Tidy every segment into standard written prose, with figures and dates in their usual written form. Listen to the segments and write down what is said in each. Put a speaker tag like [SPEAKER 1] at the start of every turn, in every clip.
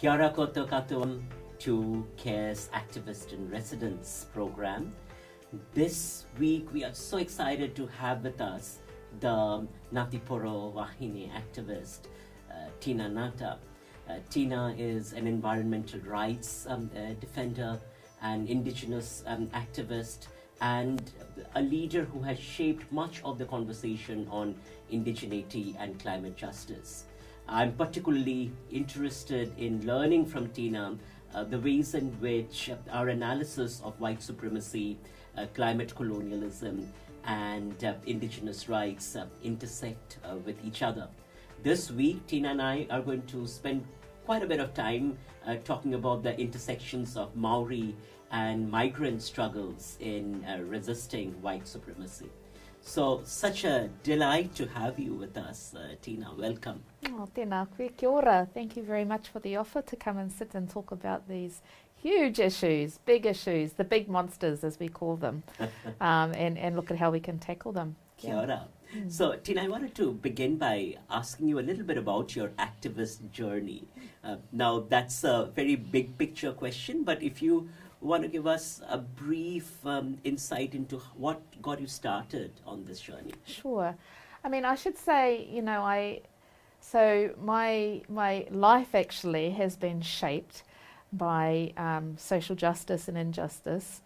[SPEAKER 1] Kia ora koutou katoa to CARE's Activist in Residence program. This week we are so excited to have with us the Ngati Poro Wahine activist, Tina Ngata. Tina is an environmental rights defender, an indigenous activist, and a leader who has shaped much of the conversation on indigeneity and climate justice. I'm particularly interested in learning from Tina the ways in which our analysis of white supremacy, climate colonialism, and indigenous rights intersect with each other. This week, Tina and I are going to spend quite a bit of time talking about the intersections of Maori and migrant struggles in resisting white supremacy. So, such a delight to have you with us, Tina. Welcome.
[SPEAKER 2] Oh, tēnā koe, kia ora. Thank you very much for the offer to come and sit and talk about these huge issues, the big monsters as we call them, and look at how we can tackle them.
[SPEAKER 1] Kia ora. So, Tina, I wanted to begin by asking you a little bit about your activist journey. Now, that's a very big picture question, but if you want to give us a brief insight into what got you started on this journey?
[SPEAKER 2] Sure. I mean, I should say, so my life actually has been shaped by social justice and injustice.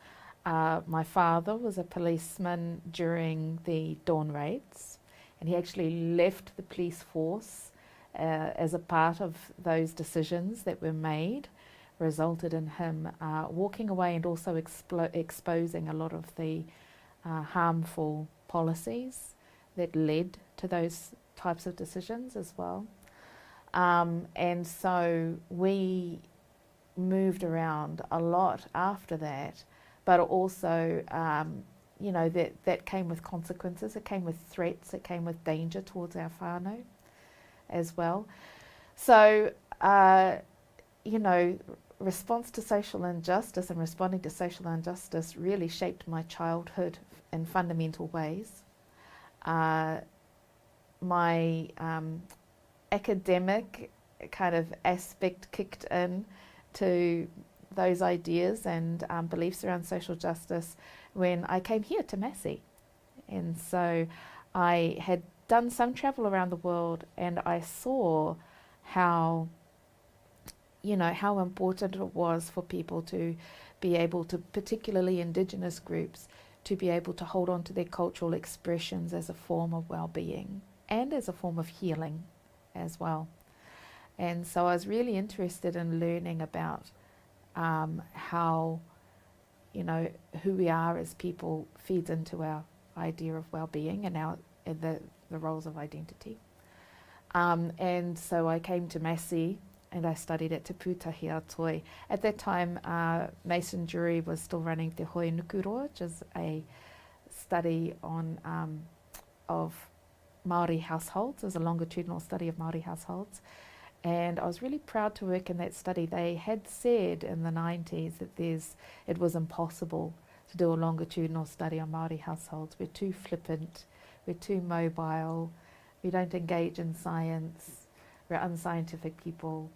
[SPEAKER 2] My father was a policeman during the Dawn raids, and he actually left the police force as a part of those decisions that were made, resulted in him walking away and also exposing a lot of the harmful policies that led to those types of decisions as well. And so we moved around a lot after that, but also, that came with consequences. It came with threats. It came with danger towards our whānau as well. So, response to social injustice and responding to social injustice really shaped my childhood in fundamental ways. My academic kind of aspect kicked in to those ideas and beliefs around social justice when I came here to Massey. And so I had done some travel around the world, and I saw how important it was for people to be able to, particularly Indigenous groups, to be able to hold on to their cultural expressions as a form of well-being and as a form of healing as well. And so I was really interested in learning about how, who we are as people feeds into our idea of well-being and the roles of identity. And so I came to Massey and I studied at Te Pūtahi Atoi. At that time, Mason Jury was still running Te Hoi Nukuroa, which is a study on of Māori households. It was a longitudinal study of Māori households. And I was really proud to work in that study. They had said in the 90s that it was impossible to do a longitudinal study on Māori households. We're too flippant, we're too mobile, we don't engage in science, we're unscientific people.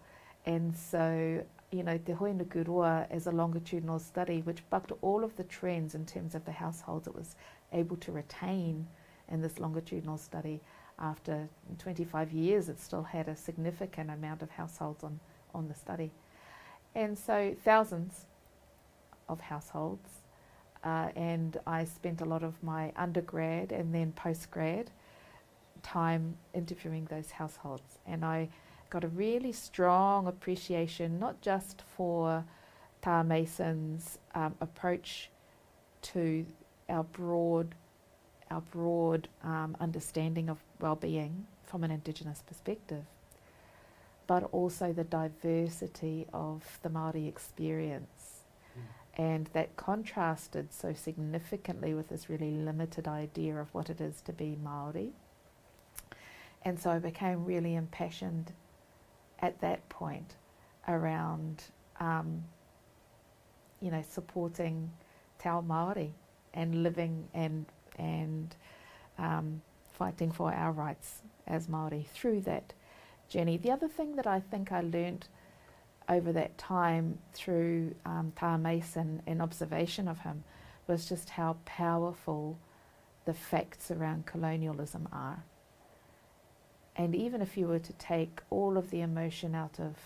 [SPEAKER 2] And so, Te Hoi Nukuroa is a longitudinal study which bucked all of the trends in terms of the households it was able to retain in this longitudinal study. After 25 years, it still had a significant amount of households on the study. And so thousands of households, and I spent a lot of my undergrad and then postgrad time interviewing those households. And I got a really strong appreciation, not just for Tā Mason's approach to our broad understanding of well-being from an Indigenous perspective, but also the diversity of the Māori experience. And that contrasted so significantly with this really limited idea of what it is to be Māori. And so I became really impassioned at that point around, supporting Te Ao Māori and living and fighting for our rights as Māori through that journey. The other thing that I think I learned over that time through Tā Mason and observation of him was just how powerful the facts around colonialism are. And even if you were to take all of the emotion out of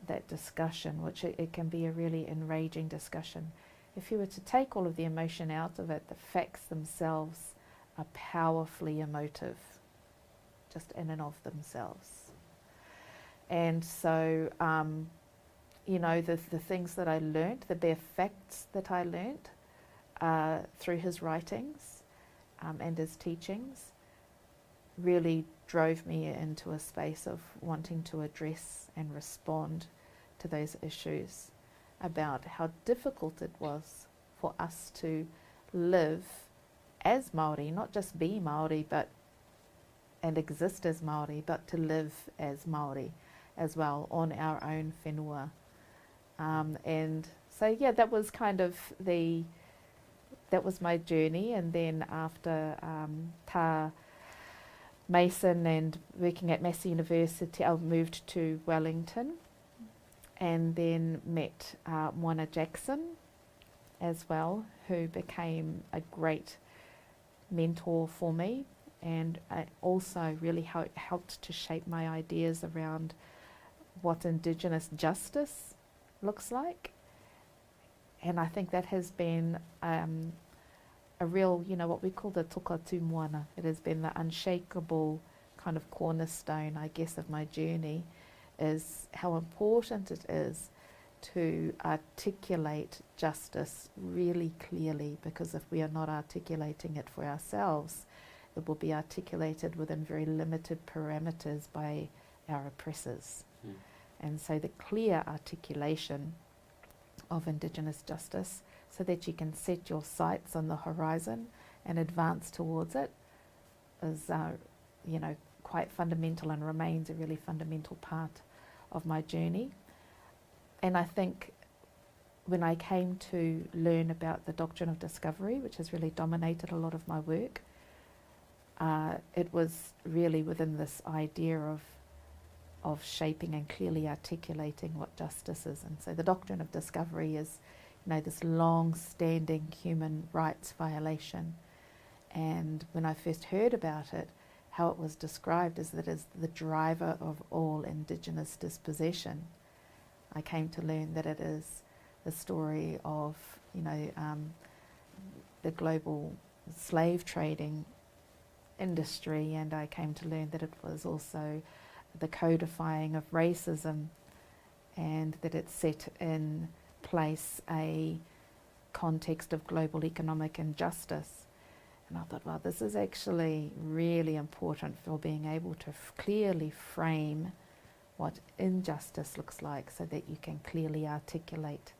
[SPEAKER 2] that discussion, which it can be a really enraging discussion, if you were to take all of the emotion out of it, the facts themselves are powerfully emotive, just in and of themselves. And so, the things that I learnt, the bare facts that I learnt through his writings and his teachings, really drove me into a space of wanting to address and respond to those issues about how difficult it was for us to live as Māori, not just be Māori and exist as Māori, but to live as Māori as well on our own whenua. And so that was kind of that was my journey. And then after Tā Mason and working at Massey University, I moved to Wellington and then met Moana Jackson as well, who became a great mentor for me, and also really helped to shape my ideas around what Indigenous justice looks like. And I think that has been a real, what we call the toka tū moana. It has been the unshakable kind of cornerstone, I guess, of my journey, is how important it is to articulate justice really clearly, because if we are not articulating it for ourselves, it will be articulated within very limited parameters by our oppressors. And so the clear articulation of Indigenous justice, so that you can set your sights on the horizon and advance towards it, is quite fundamental and remains a really fundamental part of my journey. And I think when I came to learn about the doctrine of discovery, which has really dominated a lot of my work, it was really within this idea of shaping and clearly articulating what justice is. And so the doctrine of discovery is, this long-standing human rights violation. And when I first heard about it, how it was described is that as the driver of all Indigenous dispossession, I came to learn that it is the story of, the global slave trading industry, and I came to learn that it was also the codifying of racism, and that it set in place a context of global economic injustice. And I thought, wow, this is actually really important for being able to clearly frame what injustice looks like, so that you can clearly articulate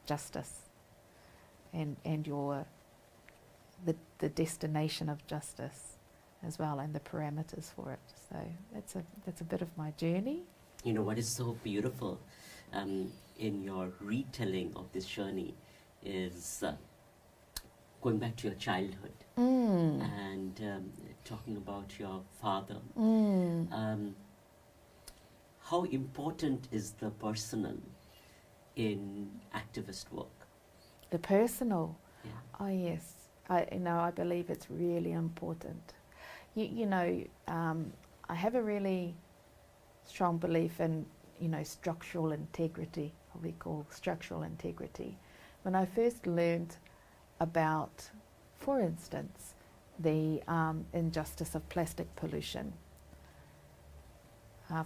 [SPEAKER 2] justice and the destination of justice as well, and the parameters for it. So that's a bit of my journey.
[SPEAKER 1] What is so beautiful in your retelling of this journey is going back to your childhood and talking about your father. How important is the personal in activist work?
[SPEAKER 2] The personal?
[SPEAKER 1] Yeah.
[SPEAKER 2] Oh yes, I believe it's really important. I have a really strong belief in, structural integrity, what we call structural integrity. When I first learned about, for instance, the injustice of plastic pollution,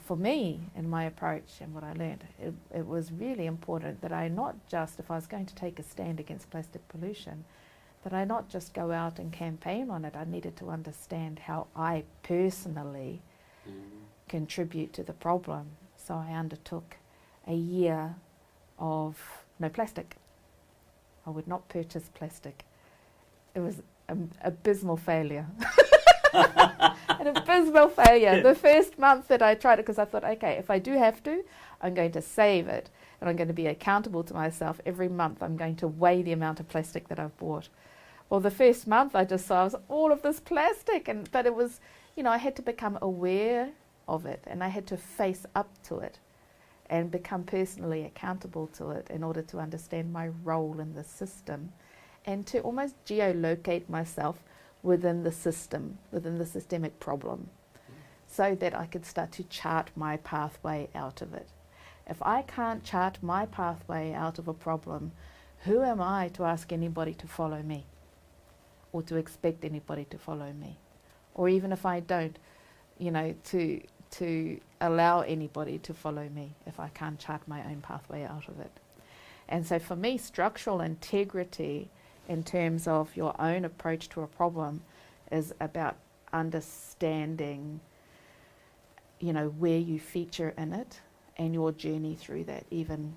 [SPEAKER 2] for me, in my approach and what I learned, it was really important that I not just, if I was going to take a stand against plastic pollution, that I not just go out and campaign on it. I needed to understand how I personally contribute to the problem. So I undertook a year of no plastic. I would not purchase plastic. It was an abysmal failure. An abysmal failure. The first month that I tried it, because I thought, okay, if I do have to, I'm going to save it, and I'm going to be accountable to myself. Every month I'm going to weigh the amount of plastic that I've bought. Well, the first month I just saw all of this plastic, but it was, I had to become aware of it, and I had to face up to it. and become personally accountable to it in order to understand my role in the system and to almost geolocate myself within the system, within the systemic problem, so that I could start to chart my pathway out of it. If I can't chart my pathway out of a problem, who am I to ask anybody to follow me or to expect anybody to follow me? Or even if I don't, to allow anybody to follow me if I can't chart my own pathway out of it. And so for me, structural integrity in terms of your own approach to a problem is about understanding, where you feature in it and your journey through that, even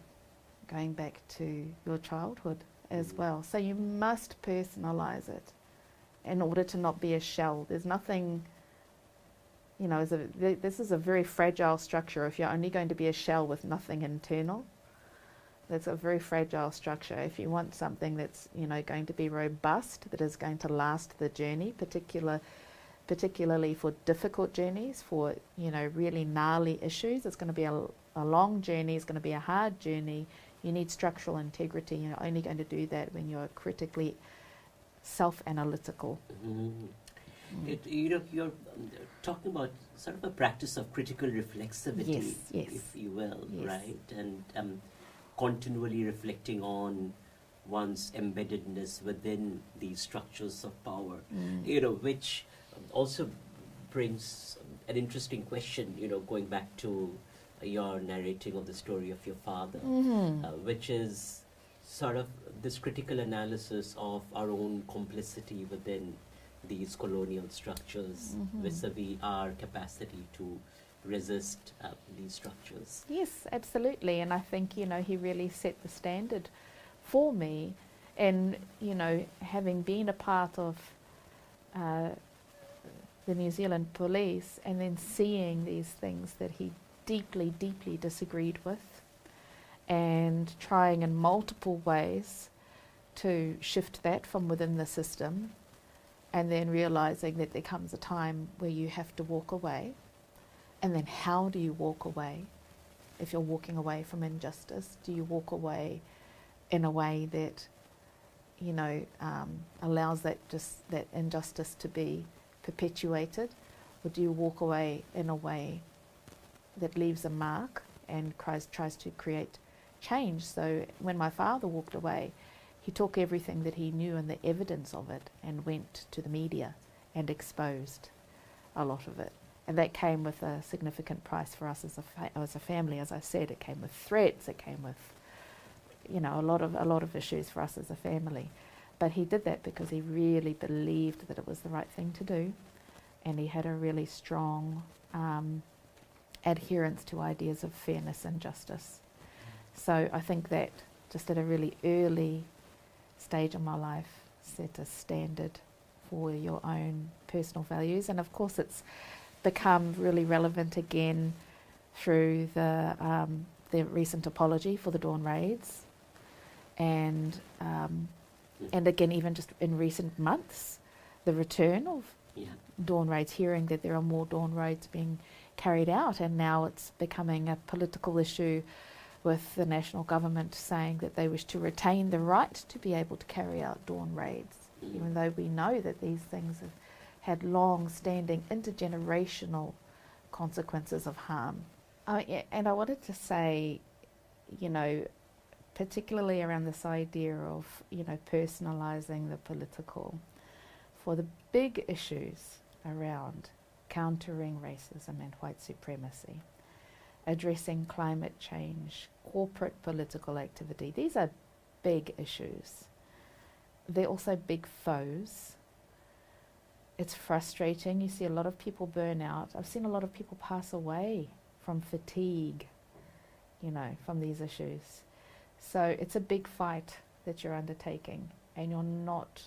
[SPEAKER 2] going back to your childhood as well. So you must personalize it in order to not be a shell. There's nothing, this is a very fragile structure. If you're only going to be a shell with nothing internal, that's a very fragile structure. If you want something that's, going to be robust, that is going to last the journey, particularly for difficult journeys, for, really gnarly issues, it's going to be a long journey, it's going to be a hard journey. You need structural integrity. You're only going to do that when you're critically self-analytical.
[SPEAKER 1] You're talking about sort of a practice of critical reflexivity,
[SPEAKER 2] yes.
[SPEAKER 1] if you will,
[SPEAKER 2] Yes.
[SPEAKER 1] right? And continually reflecting on one's embeddedness within these structures of power, which also brings an interesting question, going back to your narrating of the story of your father, which is sort of this critical analysis of our own complicity within these colonial structures vis-a-vis our capacity to resist these structures.
[SPEAKER 2] Yes, absolutely. And I think, he really set the standard for me. And, having been a part of the New Zealand police and then seeing these things that he deeply, deeply disagreed with and trying in multiple ways to shift that from within the system, and then realizing that there comes a time where you have to walk away. And then how do you walk away if you're walking away from injustice? Do you walk away in a way that, allows that injustice to be perpetuated? Or do you walk away in a way that leaves a mark and tries to create change? So when my father walked away, he took everything that he knew and the evidence of it and went to the media and exposed a lot of it. And that came with a significant price for us as a family. As I said, it came with threats, it came with, a lot of issues for us as a family. But he did that because he really believed that it was the right thing to do, and he had a really strong adherence to ideas of fairness and justice. So I think that just at a really early stage of my life set a standard for your own personal values. And of course it's become really relevant again through the recent apology for the Dawn raids, and again even just in recent months the return of Dawn raids, hearing that there are more Dawn raids being carried out, and now it's becoming a political issue with the national government saying that they wish to retain the right to be able to carry out Dawn raids, even though we know that these things have had long-standing intergenerational consequences of harm. And I wanted to say, particularly around this idea of, personalising the political, for the big issues around countering racism and white supremacy, addressing climate change, corporate political activity. These are big issues. They're also big foes. It's frustrating. You see a lot of people burn out. I've seen a lot of people pass away from fatigue, from these issues. So it's a big fight that you're undertaking, and you're not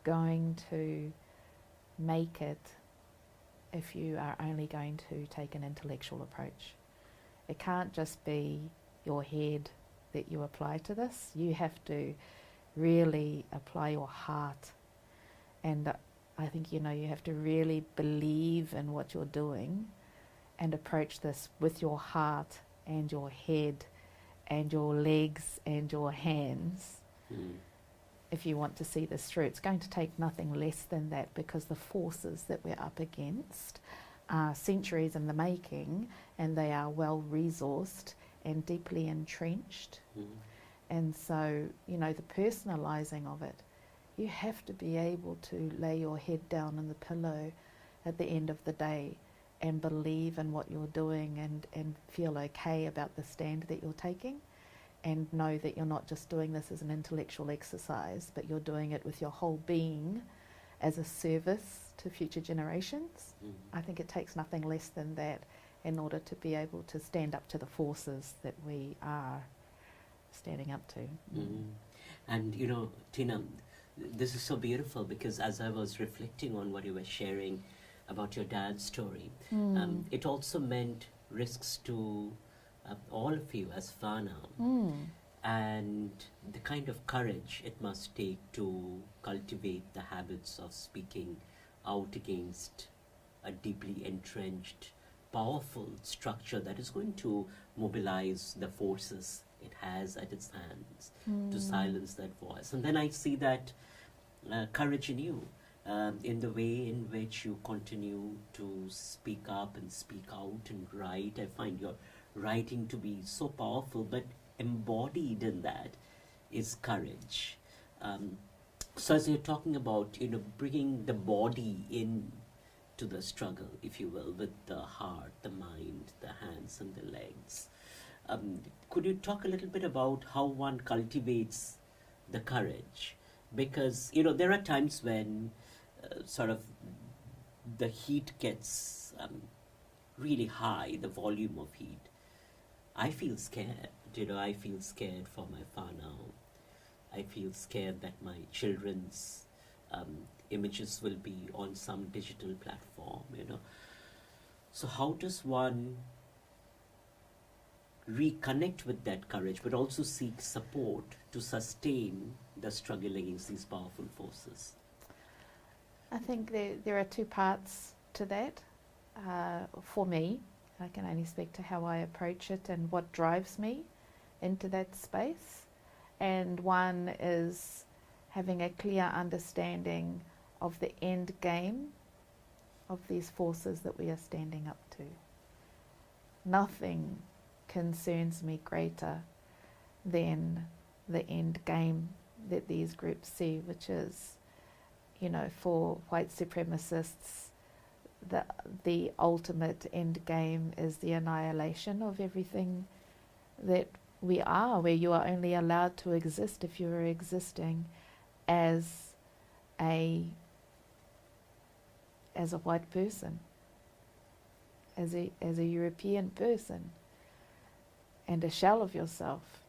[SPEAKER 2] going to make it if you are only going to take an intellectual approach. It can't just be your head that you apply to this. You have to really apply your heart. And I think, you have to really believe in what you're doing and approach this with your heart and your head and your legs and your hands. If you want to see this through, it's going to take nothing less than that, because the forces that we're up against are centuries in the making, and they are well resourced and deeply entrenched. And so, you know, the personalizing of it, you have to be able to lay your head down on the pillow at the end of the day and believe in what you're doing, and feel okay about the stand that you're taking, and know that you're not just doing this as an intellectual exercise, but you're doing it with your whole being as a service to future generations. I think it takes nothing less than that in order to be able to stand up to the forces that we are standing up to.
[SPEAKER 1] And, you know, Tina, this is so beautiful, because as I was reflecting on what you were sharing about your dad's story, it also meant risks to all of you as Fana, and the kind of courage it must take to cultivate the habits of speaking out against a deeply entrenched, powerful structure that is going to mobilize the forces it has at its hands to silence that voice. And then I see that courage in you, in the way in which you continue to speak up and speak out and write. I find your writing to be so powerful, but embodied in that is courage. So as you're talking about, you know, bringing the body in to the struggle, if you will, with the heart, the mind, the hands and the legs. Could you talk a little bit about how one cultivates the courage? Because, you know, there are times when sort of the heat gets really high, the volume of heat. I feel scared, you know, I feel scared for my Fana. I feel scared that my children's images will be on some digital platform, you know. So how does one reconnect with that courage, but also seek support to sustain the struggle against these powerful forces?
[SPEAKER 2] I think there are two parts to that. For me, I can only speak to how I approach it and what drives me into that space. And one is having a clear understanding of the end game of these forces that we are standing up to. Nothing concerns me greater than the end game that these groups see, which is, you know, for white supremacists, the ultimate end game is the annihilation of everything that we are, where you are only allowed to exist if you are existing as a white person, as a European person, and a shell of yourself.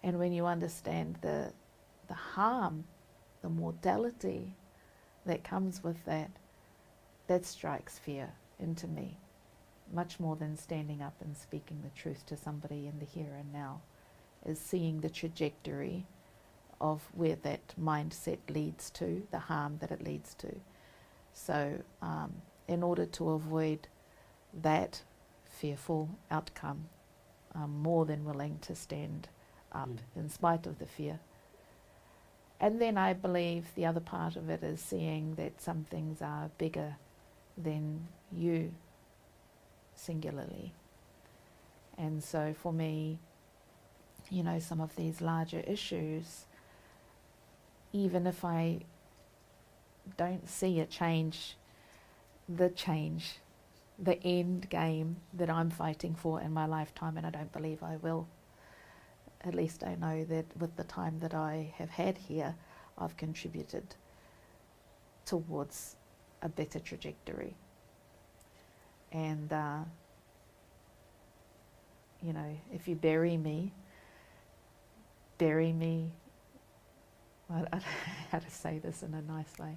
[SPEAKER 2] And when you understand the harm, the mortality that comes with that, that strikes fear into me, much more than standing up and speaking the truth to somebody in the here and now, is seeing the trajectory of where that mindset leads to, the harm that it leads to. So in order to avoid that fearful outcome, I'm more than willing to stand up in spite of the fear. And then I believe the other part of it is seeing that some things are bigger than you singularly. And so for me, you know, some of these larger issues, even if I don't see a change, the end game that I'm fighting for in my lifetime, and I don't believe I will, at least I know that with the time that I have had here, I've contributed towards a better trajectory. And, you know, if you bury me, I don't know how to say this in a nice way.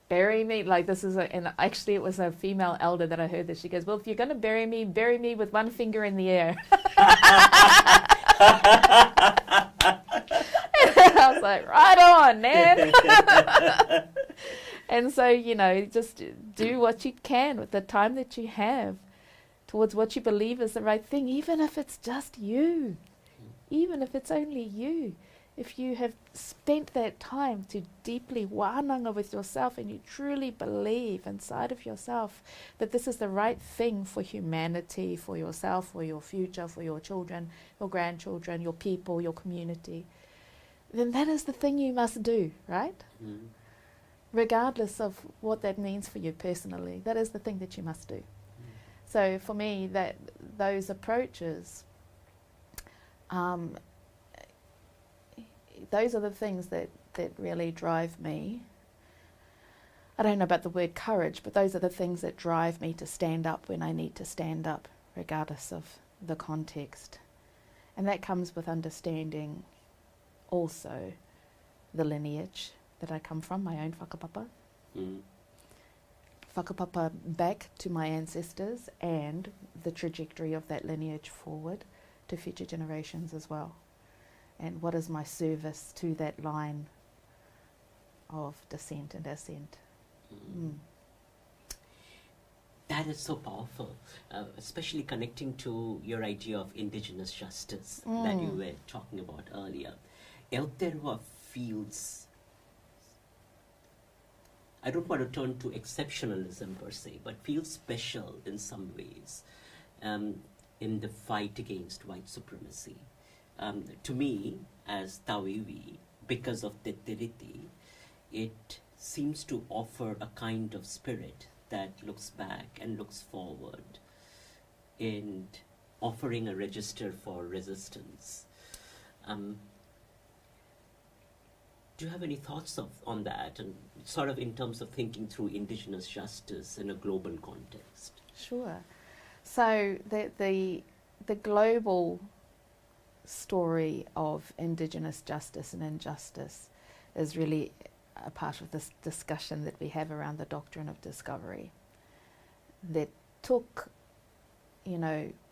[SPEAKER 2] Bury me, like this is and actually it was a female elder that I heard this. She goes, well, if you're going to bury me with one finger in the air. I was like, right on, man. And so, you know, just do what you can with the time that you have towards what you believe is the right thing, even if it's just you, even if it's only you. If you have spent that time to deeply wānanga with yourself and you truly believe inside of yourself that this is the right thing for humanity, for yourself, for your future, for your children, your grandchildren, your people, your community, then that is the thing you must do, right? Regardless of what that means for you personally, that is the thing that you must do. So for me, that those approaches, those are the things that really drive me. I don't know about the word courage, but those are the things that drive me to stand up when I need to stand up, regardless of the context. And that comes with understanding also the lineage that I come from, my own whakapapa. Whakapapa back to my ancestors and the trajectory of that lineage forward to future generations as well. And what is my service to that line of descent and ascent?
[SPEAKER 1] That is so powerful, especially connecting to your idea of indigenous justice that you were talking about earlier. Aotearoa feels, I don't want to turn to exceptionalism per se, but feels special in some ways in the fight against white supremacy. To me, as Tawiwi, because of Te Tiriti, it seems to offer a kind of spirit that looks back and looks forward in offering a register for resistance. Do you have any thoughts on that, and sort of in terms of thinking through indigenous justice in a global context?
[SPEAKER 2] Sure. So the global story of indigenous justice and injustice is really a part of this discussion that we have around the doctrine of discovery, that took,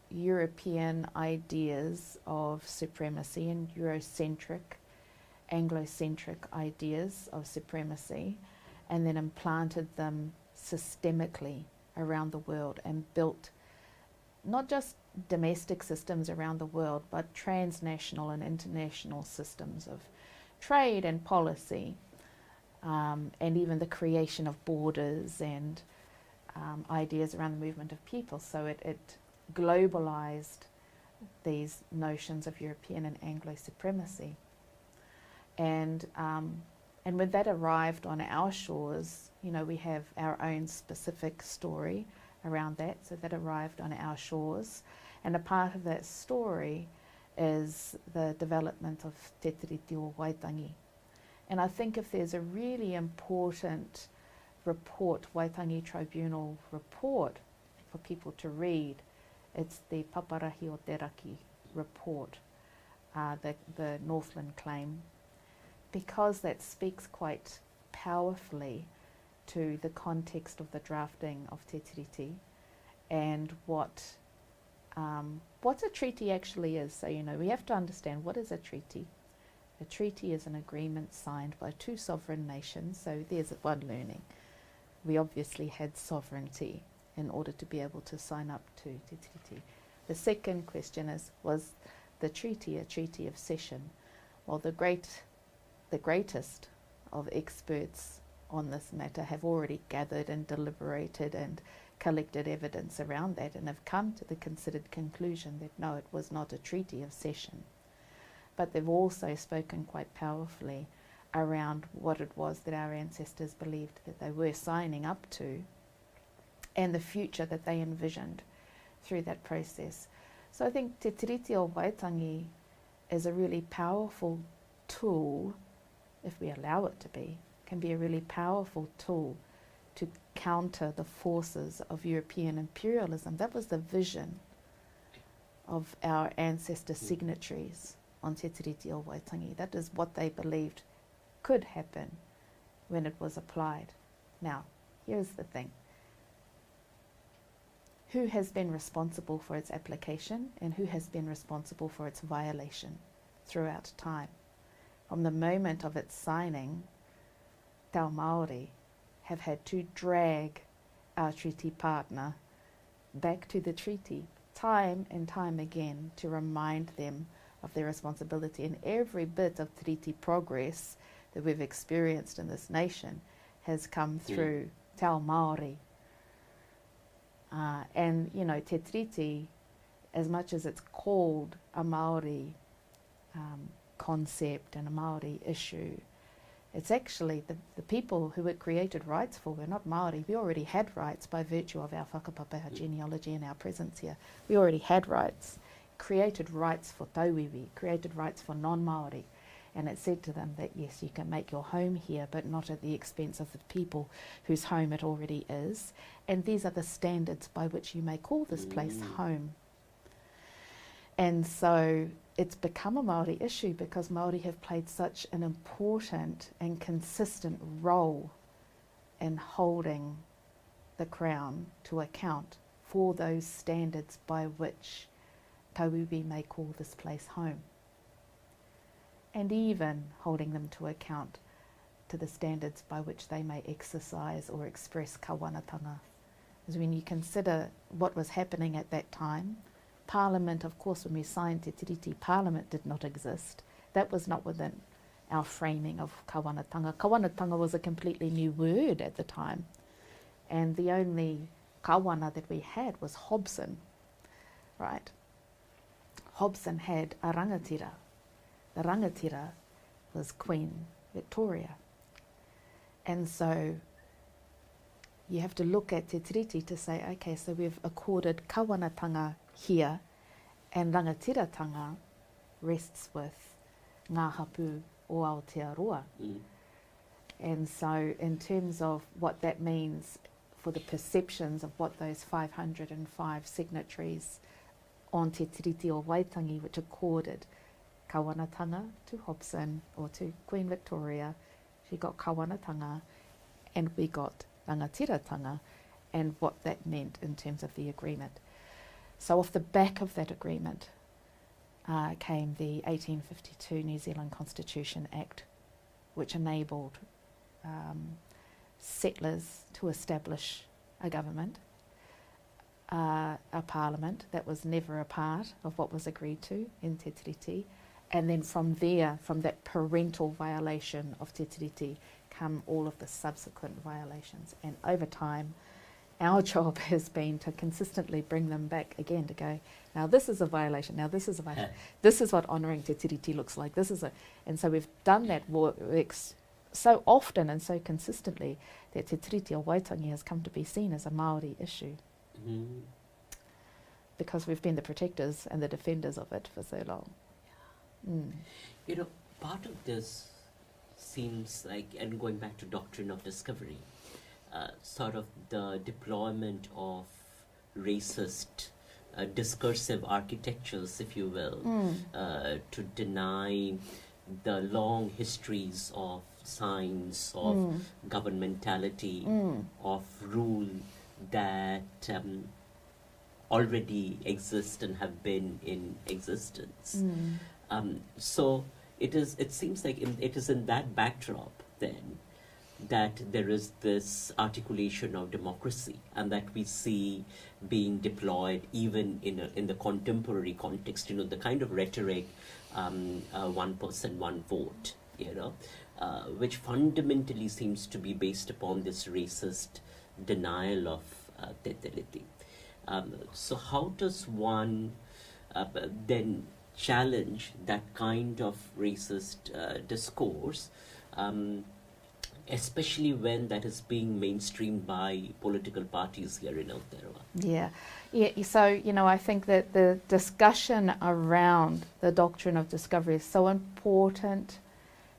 [SPEAKER 2] European ideas of supremacy and Eurocentric, Anglo-centric ideas of supremacy, and then implanted them systemically around the world and built not just domestic systems around the world, but transnational and international systems of trade and policy, and even the creation of borders and ideas around the movement of people. So it globalized these notions of European and Anglo supremacy. And when that arrived on our shores, we have our own specific story around that. So that arrived on our shores. And a part of that story is the development of Te Tiriti o Waitangi. And I think if there's a really important report, Waitangi Tribunal report, for people to read, it's the Paparahi o Te Raki report, the Northland claim, because that speaks quite powerfully to the context of the drafting of Te Tiriti and what a treaty actually is. So, we have to understand, what is a treaty? A treaty is an agreement signed by two sovereign nations. So there's one learning. We obviously had sovereignty in order to be able to sign up to Te Tiriti. The second question is, was the treaty a treaty of cession? Well, the greatest of experts on this matter have already gathered and deliberated and collected evidence around that and have come to the considered conclusion that no, it was not a treaty of cession. But they've also spoken quite powerfully around what it was that our ancestors believed that they were signing up to and the future that they envisioned through that process. So I think Te Tiriti o Waitangi is a really powerful tool, if we allow it to be, can be a really powerful tool to counter the forces of European imperialism. That was the vision of our ancestor signatories on Te Tiriti o Waitangi. That is what they believed could happen when it was applied. Now, here's the thing. Who has been responsible for its application and who has been responsible for its violation throughout time? From the moment of its signing, Tau Māori have had to drag our treaty partner back to the treaty time and time again to remind them of their responsibility. And every bit of treaty progress that we've experienced in this nation has come through Te Ao Māori. And, you know, Te Treaty, as much as it's called a Māori concept and a Māori issue, it's actually the people who it created rights for were not Māori. We already had rights by virtue of our whakapapeha genealogy and our presence here. We already had rights, created rights for tauiwi, created rights for non-Māori. And it said to them that, yes, you can make your home here, but not at the expense of the people whose home it already is. And these are the standards by which you may call this place home. And so it's become a Māori issue because Māori have played such an important and consistent role in holding the Crown to account for those standards by which tauiwi may call this place home. And even holding them to account to the standards by which they may exercise or express kawanatanga. Because when you consider what was happening at that time, Parliament, of course, when we signed Te Tiriti, Parliament did not exist. That was not within our framing of kawanatanga. Kawanatanga was a completely new word at the time. And the only kawana that we had was Hobson, right? Hobson had a rangatira. The rangatira was Queen Victoria. And so you have to look at Te Tiriti to say, okay, so we've accorded kawanatanga here, and rangatiratanga rests with ngā hapu o Aotearoa. And so in terms of what that means for the perceptions of what those 505 signatories on Te Tiriti o Waitangi, which accorded kawanatanga to Hobson or to Queen Victoria, she got kawanatanga, and we got rangatiratanga, and what that meant in terms of the agreement. So off the back of that agreement came the 1852 New Zealand Constitution Act, which enabled settlers to establish a government, a parliament that was never a part of what was agreed to in Te Tiriti. And then from there, from that parental violation of Te Tiriti, come all of the subsequent violations. And over time, our job has been to consistently bring them back again to go, now this is a violation, now this is a violation, this is what honouring Te Tiriti looks like, this is a... And so we've done that work so often and so consistently that Te Tiriti o Waitangi has come to be seen as a Māori issue. Because we've been the protectors and the defenders of it for so long.
[SPEAKER 1] You know, part of this seems like, and going back to doctrine of discovery, sort of the deployment of racist discursive architectures, if you will, to deny the long histories of science, of governmentality, of rule that already exist and have been in existence. So it seems like it is in that backdrop then that there is this articulation of democracy, and that we see being deployed even in the contemporary context. You know, the kind of rhetoric, one person, one vote. You know, which fundamentally seems to be based upon this racist denial of Te Tiriti. So how does one then challenge that kind of racist discourse, especially when that is being mainstreamed by political parties here in Aotearoa? Yeah.
[SPEAKER 2] So, you know, I think that the discussion around the doctrine of discovery is so important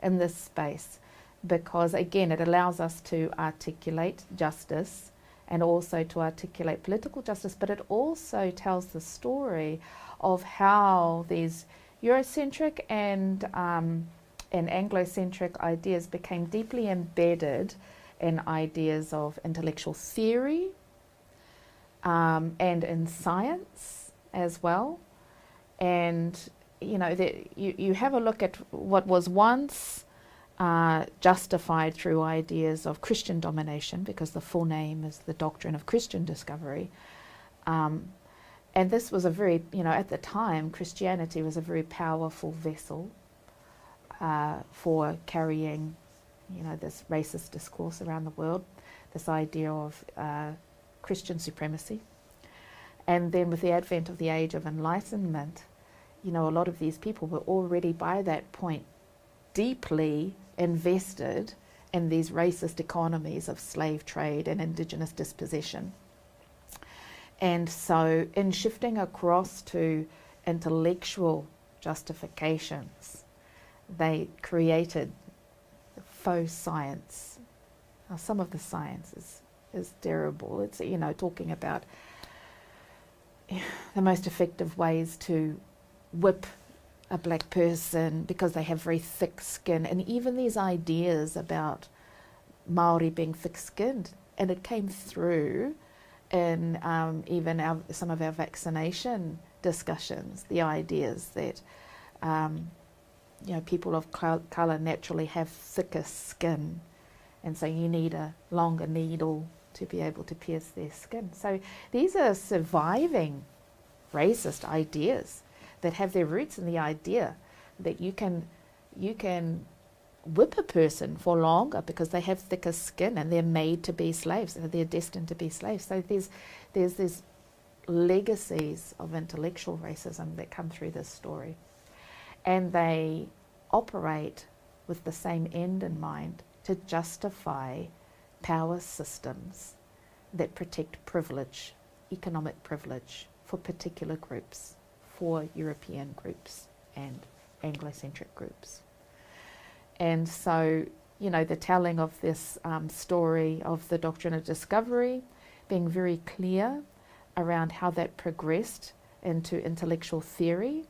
[SPEAKER 2] in this space because, again, it allows us to articulate justice and also to articulate political justice, but it also tells the story of how these Eurocentric and Anglocentric ideas became deeply embedded in ideas of intellectual theory and in science as well. And, you know, you have a look at what was once justified through ideas of Christian domination, because the full name is the doctrine of Christian discovery, And this was a very, at the time, Christianity was a very powerful vessel for carrying, this racist discourse around the world, this idea of Christian supremacy. And then with the advent of the Age of Enlightenment, a lot of these people were already by that point deeply invested in these racist economies of slave trade and indigenous dispossession. And so in shifting across to intellectual justifications, they created faux science. Now, some of the science is terrible. It's, talking about the most effective ways to whip a black person because they have very thick skin, and even these ideas about Maori being thick-skinned, and it came through in even some of our vaccination discussions, the ideas that people of colour naturally have thicker skin, and so you need a longer needle to be able to pierce their skin. So these are surviving racist ideas that have their roots in the idea that you can whip a person for longer because they have thicker skin and they're made to be slaves, and they're destined to be slaves. So there's these legacies of intellectual racism that come through this story, and they operate with the same end in mind, to justify power systems that protect privilege, economic privilege, for particular groups, for European groups and Anglocentric groups. And so, the telling of this story of the doctrine of discovery, being very clear around how that progressed into intellectual theory,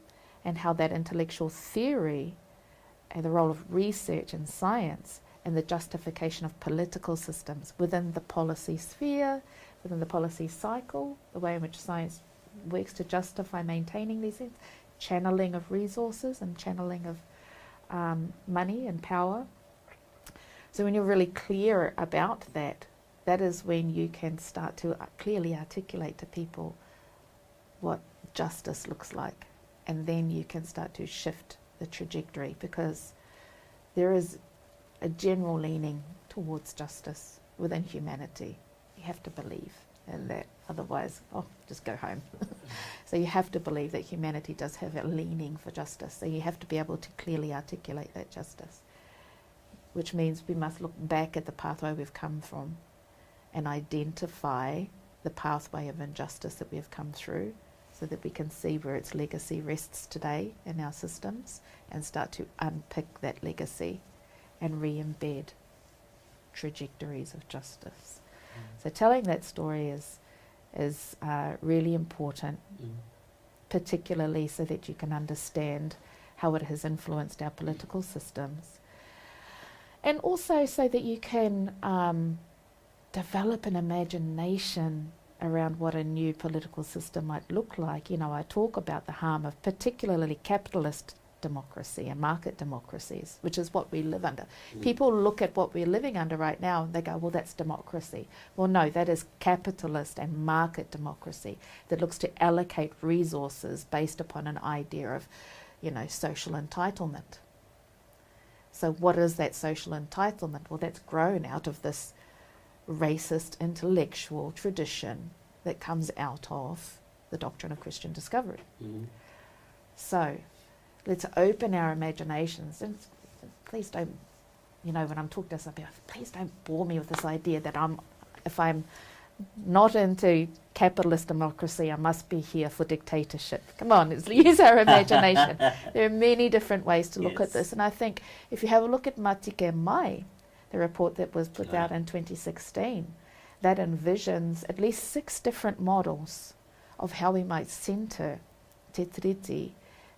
[SPEAKER 2] and how that intellectual theory and the role of research and science and the justification of political systems within the policy sphere, within the policy cycle, the way in which science works to justify maintaining these things, channeling of resources and channeling of money and power. So when you're really clear about that, that is when you can start to clearly articulate to people what justice looks like, and then you can start to shift the trajectory, because there is a general leaning towards justice within humanity. You have to believe in that, otherwise, just go home. So you have to believe that humanity does have a leaning for justice. So you have to be able to clearly articulate that justice, which means we must look back at the pathway we've come from and identify the pathway of injustice that we have come through, so that we can see where its legacy rests today in our systems, and start to unpick that legacy and re-embed trajectories of justice. So telling that story is really important, particularly so that you can understand how it has influenced our political systems, and also so that you can develop an imagination around what a new political system might look like. I talk about the harm of particularly capitalist democracy and market democracies, which is what we live under. People look at what we're living under right now and they go, well, that's democracy. Well, no, that is capitalist and market democracy that looks to allocate resources based upon an idea of, social entitlement. So what is that social entitlement? Well, that's grown out of this racist intellectual tradition that comes out of the doctrine of Christian discovery. So let's open our imaginations, and please don't, when I'm talking to somebody, please don't bore me with this idea that if I'm not into capitalist democracy, I must be here for dictatorship. Come on, let's use our imagination. There are many different ways to look at this, and I think if you have a look at Matike Mai, the report that was put out in 2016, that envisions at least 6 different models of how we might centre te tiriti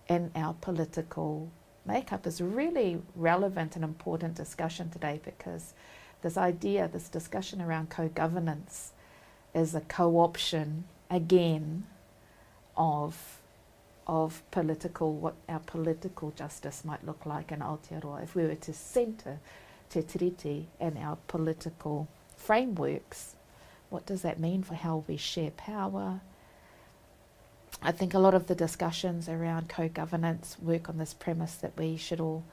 [SPEAKER 2] in our political makeup, is really relevant and important discussion today, because this discussion around co-governance is a co-option again of political, what our political justice might look like in Aotearoa. If we were to centre te tiriti in our political frameworks, what does that mean for how we share power, I think a lot of the discussions around co-governance work on this premise that we should all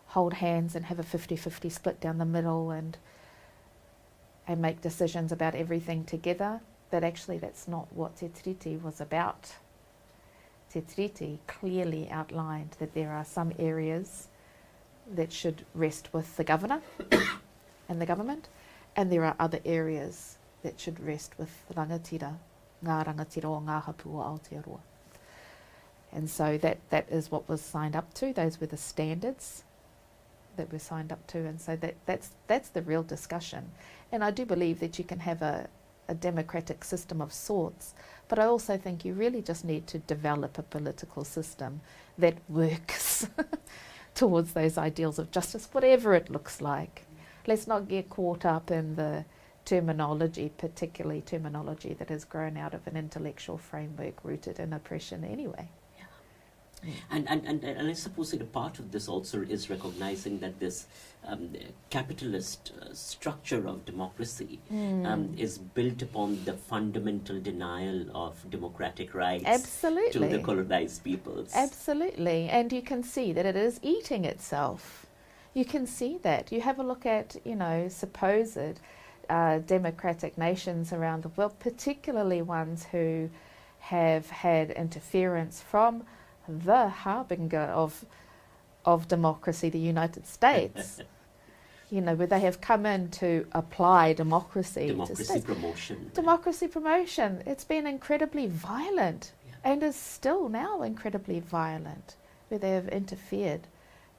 [SPEAKER 2] hold hands and have a 50-50 split down the middle and make decisions about everything together, but actually that's not what Te Tiriti was about. Te Tiriti clearly outlined that there are some areas that should rest with the governor and the government, and there are other areas that should rest with the rangatira, ngā rangatira o ngā hapu o Aotearoa. And so that is what was signed up to. Those were the standards that were signed up to, and so that's the real discussion. And I do believe that you can have a democratic system of sorts, but I also think you really just need to develop a political system that works towards those ideals of justice, whatever it looks like. Let's not get caught up in the terminology, particularly terminology that has grown out of an intellectual framework rooted in oppression anyway.
[SPEAKER 1] And I suppose a part of this also is recognizing that this capitalist structure of democracy is built upon the fundamental denial of democratic rights to the colonized peoples. Absolutely.
[SPEAKER 2] And you can see that it is eating itself. You can see that. You have a look at, supposed democratic nations around the world, particularly ones who have had interference from the harbinger of democracy, the United States, where they have come in to apply democracy. Democracy promotion. It's been incredibly violent and is still now incredibly violent, where they have interfered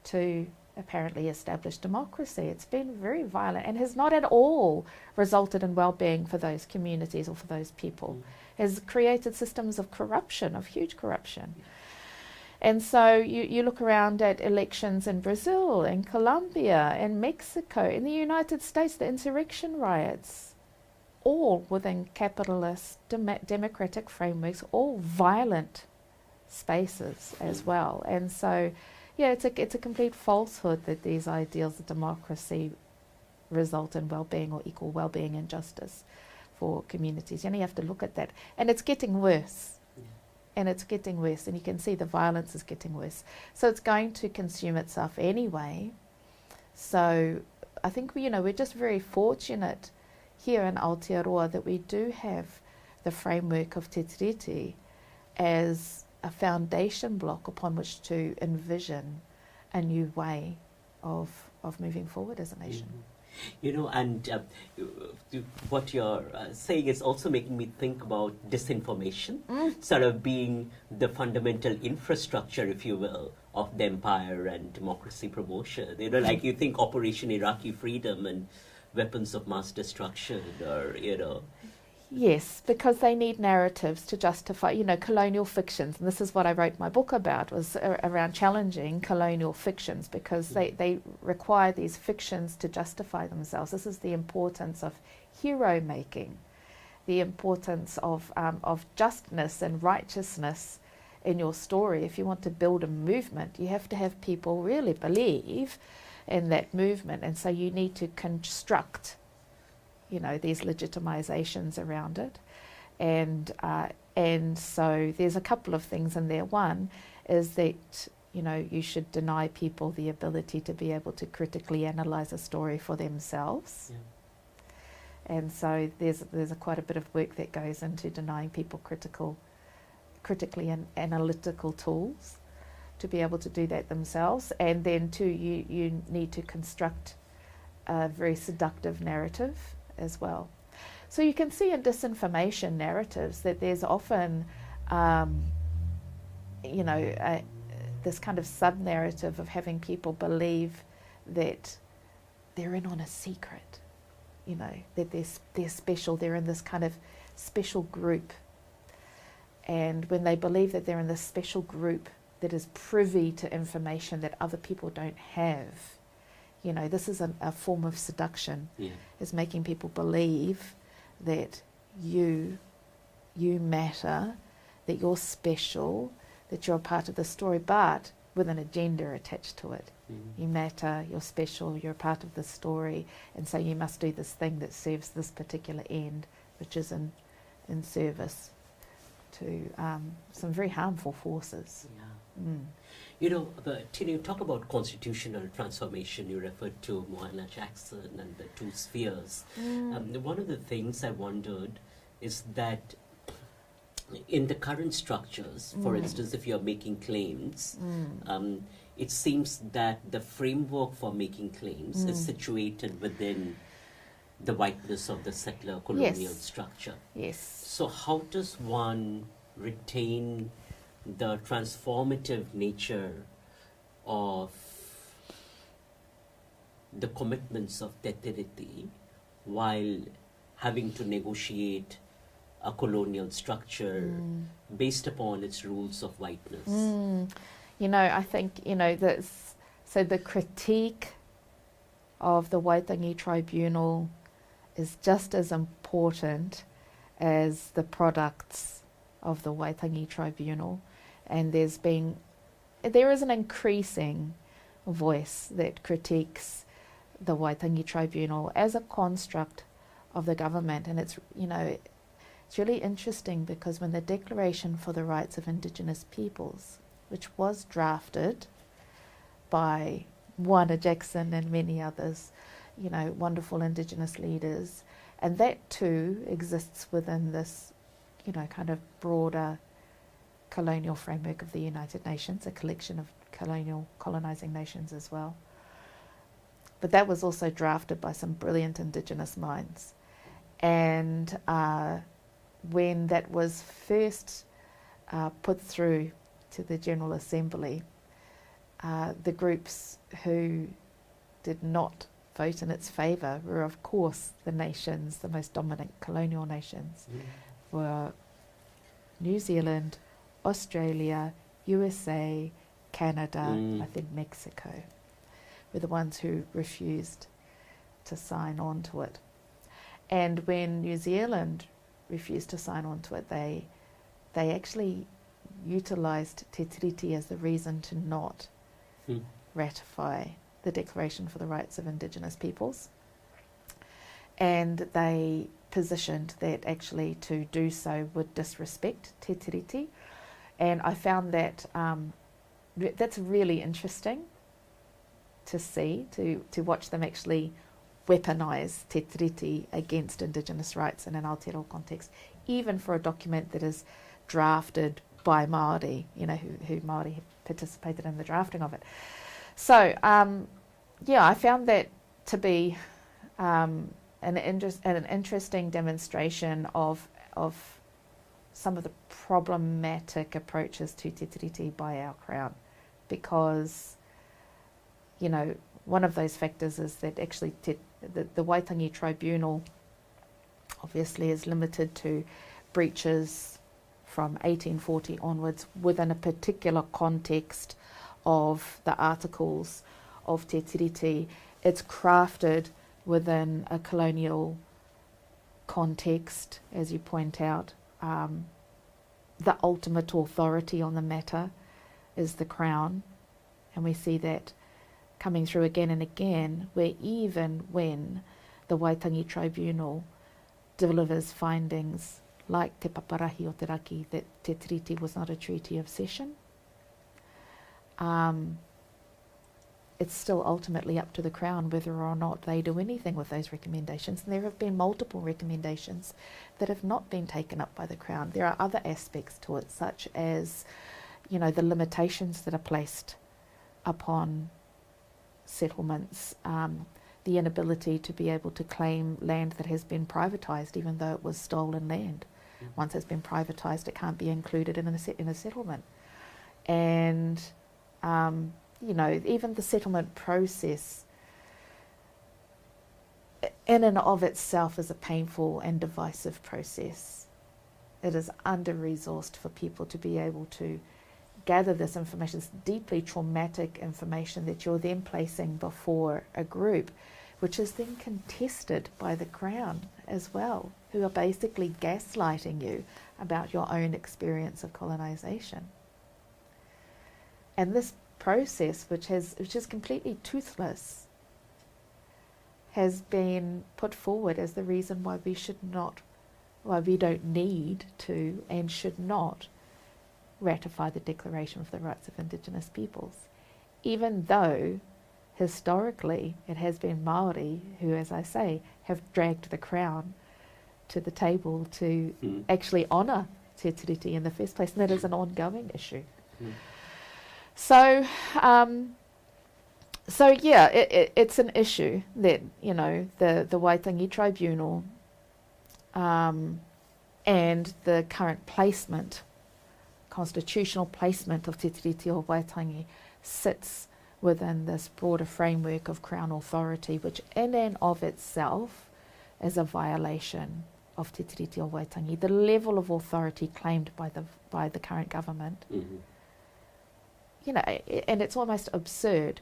[SPEAKER 2] to apparently establish democracy. It's been very violent and has not at all resulted in well-being for those communities or for those people. Has created systems of corruption, of huge corruption. And so you look around at elections in Brazil, in Colombia, in Mexico, in the United States, the insurrection riots, all within capitalist democratic frameworks, all violent spaces as well. And so, it's a complete falsehood that these ideals of democracy result in well-being or equal well-being and justice for communities. You only have to look at that. And it's getting worse. And it's getting worse, and you can see the violence is getting worse. So it's going to consume itself anyway. So I think we're just very fortunate here in Aotearoa that we do have the framework of Te Tiriti as a foundation block upon which to envision a new way of moving forward as a nation.
[SPEAKER 1] And what you're saying is also making me think about disinformation, sort of being the fundamental infrastructure, if you will, of the empire and democracy promotion. Like you think Operation Iraqi Freedom and weapons of mass destruction, or
[SPEAKER 2] Yes, because they need narratives to justify, colonial fictions. And this is what I wrote my book about, was around challenging colonial fictions, because they require these fictions to justify themselves. This is the importance of hero making, the importance of justness and righteousness in your story. If you want to build a movement, you have to have people really believe in that movement. And so you need to construct these legitimizations around it. And so there's a couple of things in there. One is that, you should deny people the ability to be able to critically analyze a story for themselves. And so there's quite a bit of work that goes into denying people critically and analytical tools to be able to do that themselves. And then two, you need to construct a very seductive narrative as well. So you can see in disinformation narratives that there's often, this kind of sub-narrative of having people believe that they're in on a secret, that they're special, they're in this kind of special group. And when they believe that they're in this special group that is privy to information that other people don't have, this is a form of seduction, is making people believe that you matter, that you're special, that you're a part of the story, but with an agenda attached to it. You matter, you're special, you're a part of the story, and so you must do this thing that serves this particular end, which is in service some very harmful forces.
[SPEAKER 1] Yeah. You know, Tina, you talk about constitutional transformation. You referred to Moana Jackson and the two spheres. One of the things I wondered is that in the current structures, for instance, if you're making claims, it seems that the framework for making claims is situated within the whiteness of the settler colonial structure.
[SPEAKER 2] Yes.
[SPEAKER 1] So how does one retain the transformative nature of the commitments of Te Tiriti while having to negotiate a colonial structure based upon its rules of whiteness?
[SPEAKER 2] You know, I think, you know, so the critique of the Waitangi Tribunal is just as important as the products of the Waitangi Tribunal. And there is an increasing voice that critiques the Waitangi Tribunal as a construct of the government. And it's, you know, it's really interesting because when the Declaration for the Rights of Indigenous Peoples, which was drafted by Moana Jackson and many others, you know, wonderful Indigenous leaders, and that too exists within this, you know, kind of broader colonial framework of the United Nations, a collection of colonizing nations as well. But that was also drafted by some brilliant Indigenous minds. And when that was first put through to the General Assembly, the groups who did not vote in its favour were, of course, the nations, the most dominant colonial nations, were New Zealand, Australia, USA, Canada, I think Mexico, were the ones who refused to sign on to it. And when New Zealand refused to sign on to it, they actually utilised Te Tiriti as the reason to not ratify the Declaration for the Rights of Indigenous Peoples. And they positioned that actually to do so would disrespect Te Tiriti. And I found that that's really interesting to see, to watch them actually weaponise Te Tiriti against Indigenous rights in an Aotearoa context, even for a document that is drafted by Māori, you know, who Māori have participated in the drafting of it. So, yeah, I found that to be an interesting demonstration of some of the problematic approaches to Te Tiriti by our Crown, because, you know, one of those factors is that actually the Waitangi Tribunal obviously is limited to breaches from 1840 onwards within a particular context of the articles of Te Tiriti. It's crafted within a colonial context, as you point out. The ultimate authority on the matter is the Crown, and we see that coming through again and again, where even when the Waitangi Tribunal delivers findings like Te Paparahi o Te Raki that Te Tiriti was not a treaty of cession, it's still ultimately up to the Crown whether or not they do anything with those recommendations. And there have been multiple recommendations that have not been taken up by the Crown. There are other aspects to it, such as, you know, the limitations that are placed upon settlements, the inability to be able to claim land that has been privatised, even though it was stolen land. Once it's been privatised, it can't be included in a settlement. And you know, even the settlement process in and of itself is a painful and divisive process. It is under-resourced for people to be able to gather this information. It's deeply traumatic information that you're then placing before a group, which is then contested by the Crown as well, who are basically gaslighting you about your own experience of colonisation. And this process, which is completely toothless, has been put forward as the reason why we should not why we don't need to and should not ratify the Declaration of the Rights of Indigenous Peoples, even though historically it has been Māori who, as I say, have dragged the Crown to the table to actually honour Te Tiriti in the first place, and that is an ongoing issue. So yeah, it's an issue that, you know, the Waitangi Tribunal and the current placement, constitutional placement of Te Tiriti o Waitangi sits within this broader framework of Crown authority, which in and of itself is a violation of Te Tiriti o Waitangi. The level of authority claimed by the current government, you know, and it's almost absurd.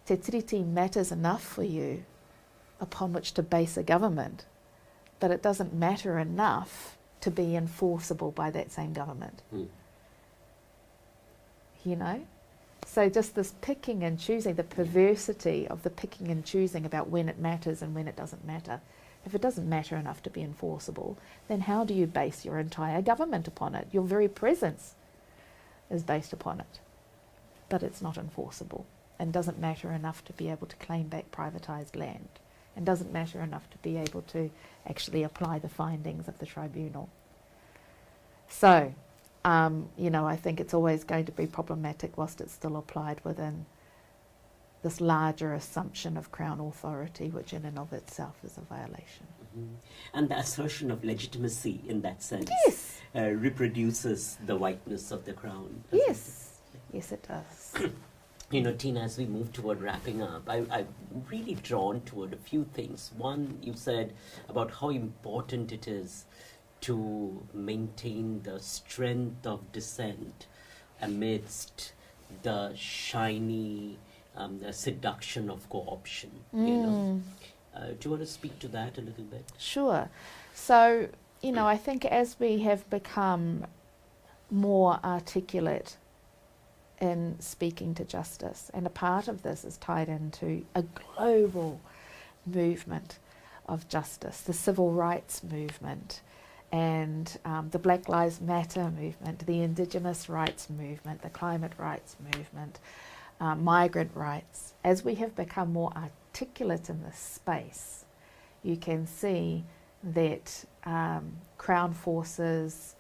[SPEAKER 2] Te Tiriti matters enough for you upon which to base a government, but it doesn't matter enough to be enforceable by that same government. You know? So just this picking and choosing, the perversity of the picking and choosing about when it matters and when it doesn't matter. If it doesn't matter enough to be enforceable, then how do you base your entire government upon it? Your very presence is based upon it. But it's not enforceable and doesn't matter enough to be able to claim back privatised land, and doesn't matter enough to be able to actually apply the findings of the tribunal. So, you know, I think it's always going to be problematic whilst it's still applied within this larger assumption of Crown authority, which in and of itself is a violation.
[SPEAKER 1] And the assertion of legitimacy in that sense reproduces the whiteness of the Crown.
[SPEAKER 2] Yes, yes it does.
[SPEAKER 1] You know, Tina, as we move toward wrapping up, I'm really drawn toward a few things. One, you said about how important it is to maintain the strength of dissent amidst the shiny seduction of co-option. You know, do you want to speak to that a little bit?
[SPEAKER 2] Sure. So, you know, I think as we have become more articulate in speaking to justice, and a part of this is tied into a global movement of justice, the civil rights movement, and the Black Lives Matter movement, the Indigenous rights movement, the climate rights movement, migrant rights. As we have become more articulate in this space, you can see that Crown forces,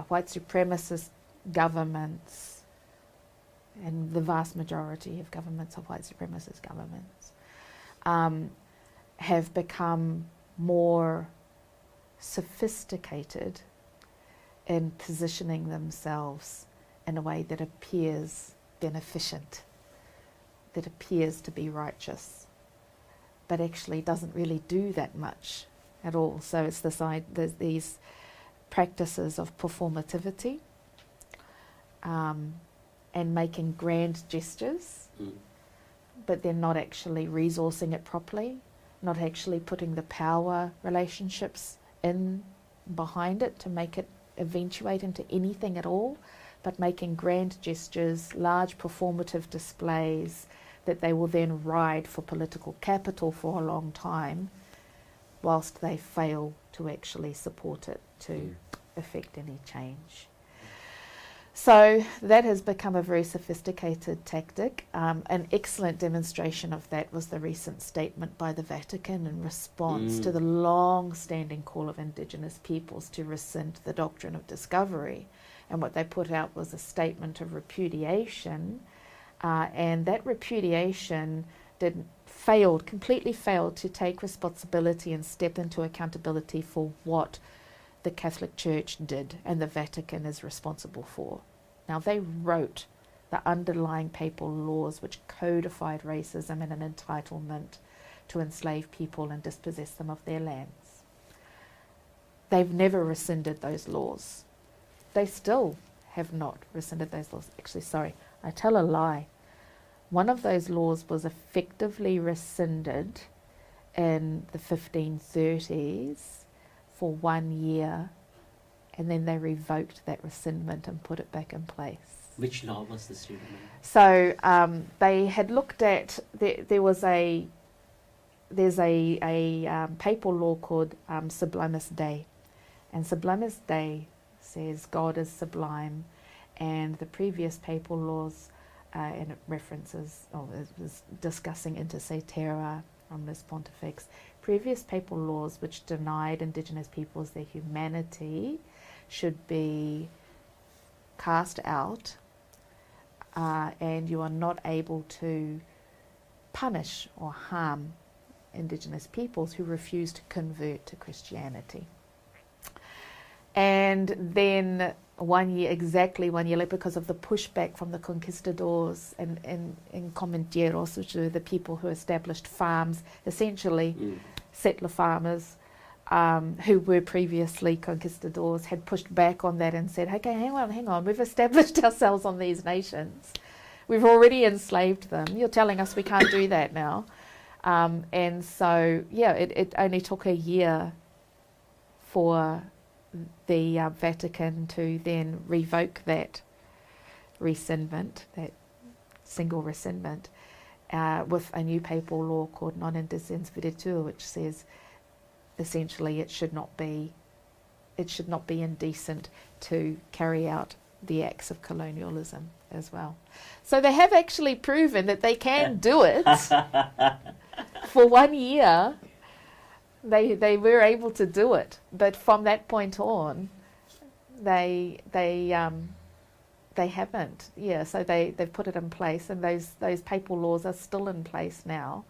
[SPEAKER 2] white supremacist governments, and the vast majority of governments of white supremacist governments have become more sophisticated in positioning themselves in a way that appears beneficent, that appears to be righteous, but actually doesn't really do that much at all. So it's there's these practices of performativity, and making grand gestures, but then not actually resourcing it properly, not actually putting the power relationships in behind it to make it eventuate into anything at all, but making grand gestures, large performative displays that they will then ride for political capital for a long time, whilst they fail to actually support it to effect any change. So that has become a very sophisticated tactic. An excellent demonstration of that was the recent statement by the Vatican in response to the long-standing call of Indigenous peoples to rescind the doctrine of discovery. And what they put out was a statement of repudiation, and that repudiation completely failed to take responsibility and step into accountability for what the Catholic Church did and the Vatican is responsible for. Now, they wrote the underlying papal laws which codified racism and an entitlement to enslave people and dispossess them of their lands. They've never rescinded those laws. They still have not rescinded those laws. Actually, sorry, I tell a lie. One of those laws was effectively rescinded in the 1530s for 1 year, and then they revoked that rescindment and put it back in place.
[SPEAKER 1] Which law was this, do you remember?
[SPEAKER 2] So they had looked at, there was a there's a papal law called Sublimis Dei. And Sublimis Dei says God is sublime, and the previous papal laws, and it references, it was discussing inter se terra, Omnis Pontifex, previous papal laws which denied Indigenous peoples their humanity should be cast out, and you are not able to punish or harm Indigenous peoples who refuse to convert to Christianity. And then exactly 1 year later, because of the pushback from the conquistadors and comintieros, which are the people who established farms, essentially settler farmers, who were previously conquistadors, had pushed back on that and said, okay, hang on, we've established ourselves on these nations. We've already enslaved them. You're telling us we can't do that now. And so, it only took a year for the Vatican to then revoke that rescindment, that single rescindment, with a new papal law called Non Indecens Videtur, which says essentially it should not be indecent to carry out the acts of colonialism as well. So they have actually proven that they can do it. For 1 year, they were able to do it, but from that point on, they haven't. Yeah, so they've put it in place, and those papal laws are still in place now,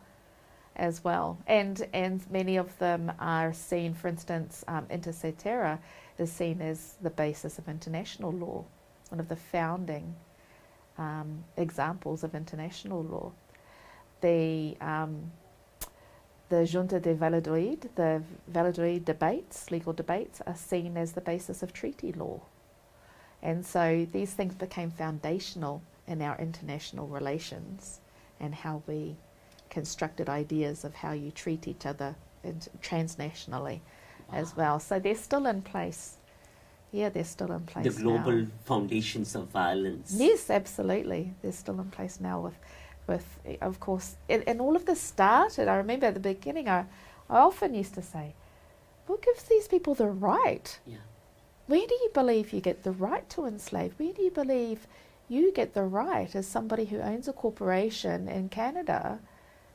[SPEAKER 2] as well. And many of them are seen, for instance, inter se terra is seen as the basis of international law, one of the founding examples of international law. The Junta de Valladolid, the Valladolid debates, legal debates, are seen as the basis of treaty law. And so these things became foundational in our international relations and how we constructed ideas of how you treat each other transnationally as well. So they're still in place. Yeah, they're still in place.
[SPEAKER 1] The global foundations of violence.
[SPEAKER 2] Yes, absolutely. They're still in place now with of course, and all of this started, I remember at the beginning, I often used to say, what gives these people the right?
[SPEAKER 1] Yeah.
[SPEAKER 2] Where do you believe you get the right to enslave? Where do you believe you get the right as somebody who owns a corporation in Canada?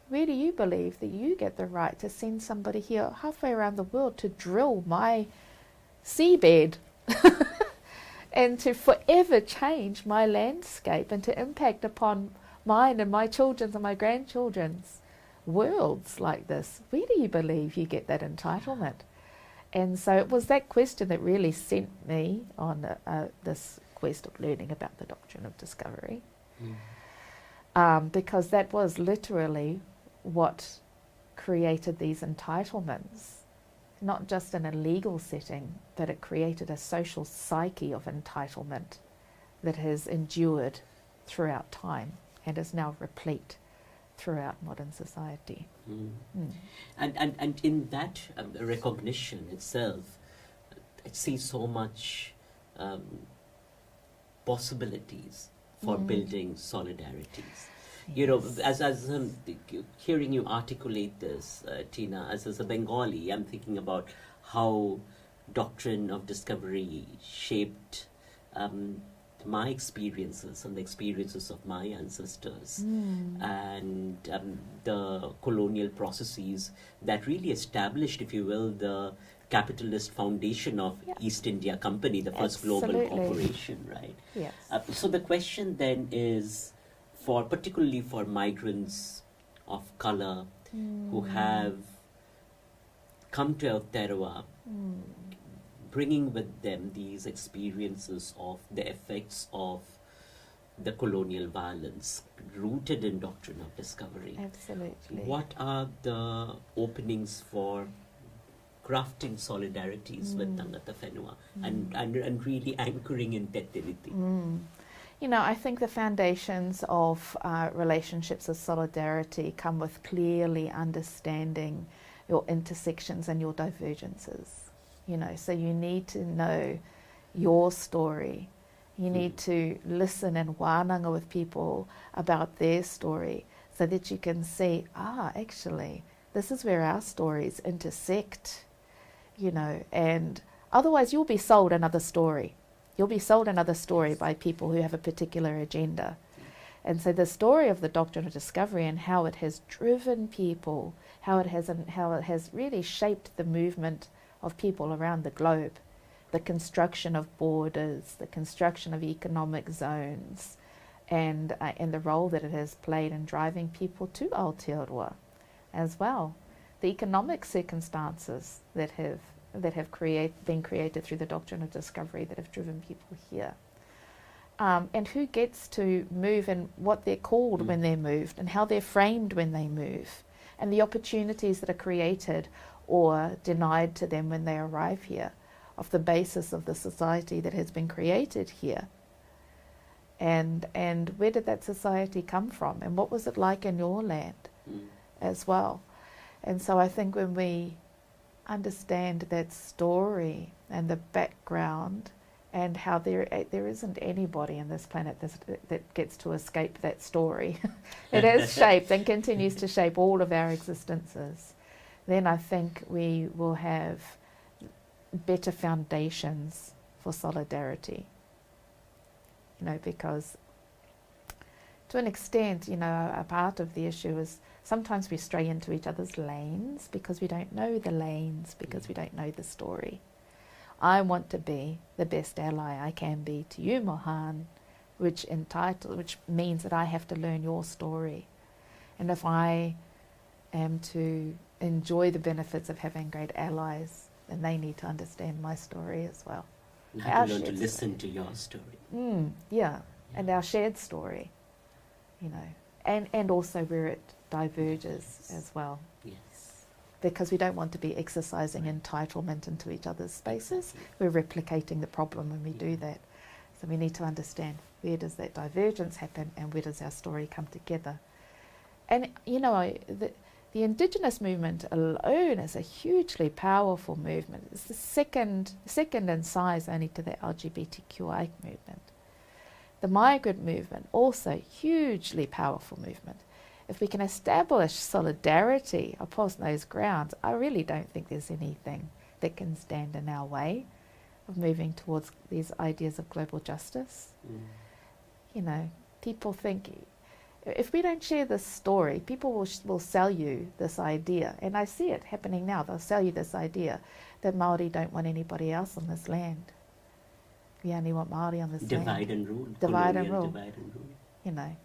[SPEAKER 2] Where do you believe that you get the right to send somebody here halfway around the world to drill my seabed and to forever change my landscape and to impact upon mine and my children's and my grandchildren's worlds like this? Where do you believe you get that entitlement? And so it was that question that really sent me on this quest of learning about the doctrine of discovery, because that was literally what created these entitlements, not just in a legal setting, but it created a social psyche of entitlement that has endured throughout time and is now replete throughout modern society.
[SPEAKER 1] And in that recognition itself, I see so much possibilities for building solidarities. Yes. You know, as hearing you articulate this, Tina, as a Bengali, I'm thinking about how doctrine of discovery shaped my experiences and the experiences of my ancestors, and the colonial processes that really established, if you will, the capitalist foundation of East India Company, the first global corporation, right?
[SPEAKER 2] Yes.
[SPEAKER 1] So the question then is, particularly for migrants of color who have come to Aotearoa, bringing with them these experiences of the effects of the colonial violence rooted in doctrine of discovery.
[SPEAKER 2] Absolutely.
[SPEAKER 1] What are the openings for crafting solidarities with Ngata Whenua and really anchoring in Te Tiriti?
[SPEAKER 2] You know, I think the foundations of relationships of solidarity come with clearly understanding your intersections and your divergences. You know, so you need to know your story. You need to listen and wānanga with people about their story so that you can see, actually, This is where our stories intersect, and otherwise you'll be sold another story. You'll be sold another story by people who have a particular agenda. And so the story of the doctrine of discovery and how it has driven people, how it has really shaped the movement of people around the globe, the construction of borders, the construction of economic zones, and the role that it has played in driving people to Aotearoa as well. The economic circumstances that have been created through the doctrine of discovery that have driven people here. And who gets to move and what they're called when they're moved and how they're framed when they move, and the opportunities that are created or denied to them when they arrive here off the basis of the society that has been created here. And where did that society come from, and what was it like in your land as well? And so I think when we understand that story and the background and how there isn't anybody on this planet that gets to escape that story. It has shaped and continues to shape all of our existences. Then I think we will have better foundations for solidarity. Because to an extent, a part of the issue is sometimes we stray into each other's lanes because we don't know the lanes, because we don't know the story. I want to be the best ally I can be to you, Mohan, which means that I have to learn your story. And if I am to enjoy the benefits of having great allies, then they need to understand my story as well.
[SPEAKER 1] You have to learn to listen to your story.
[SPEAKER 2] And our shared story, and also where it diverges as well.
[SPEAKER 1] Yes.
[SPEAKER 2] Because we don't want to be exercising entitlement into each other's spaces. We're replicating the problem when we do that. So we need to understand, where does that divergence happen and where does our story come together? And, the Indigenous movement alone is a hugely powerful movement. It's the second in size only to the LGBTQI movement. The migrant movement, also hugely powerful movement. If we can establish solidarity upon those grounds, I really don't think there's anything that can stand in our way of moving towards these ideas of global justice. People think, if we don't share this story, people will sell you this idea. And I see it happening now. They'll sell you this idea that Māori don't want anybody else on this land. We only want Māori on this land.
[SPEAKER 1] Divide and rule.
[SPEAKER 2] Divide and rule.
[SPEAKER 1] Divide and rule.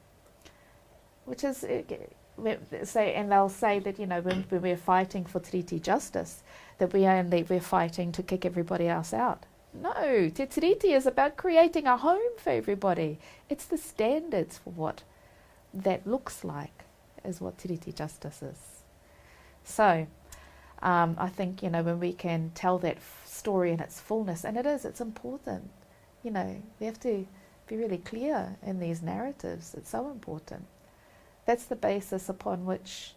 [SPEAKER 2] Which is, and they'll say that, when we're fighting for treaty justice, that we're fighting to kick everybody else out. No, Te Tiriti is about creating a home for everybody. It's the standards for what that looks like is what treaty justice is. So, I think, when we can tell that story in its fullness, and it's important, we have to be really clear in these narratives. It's so important. That's the basis upon which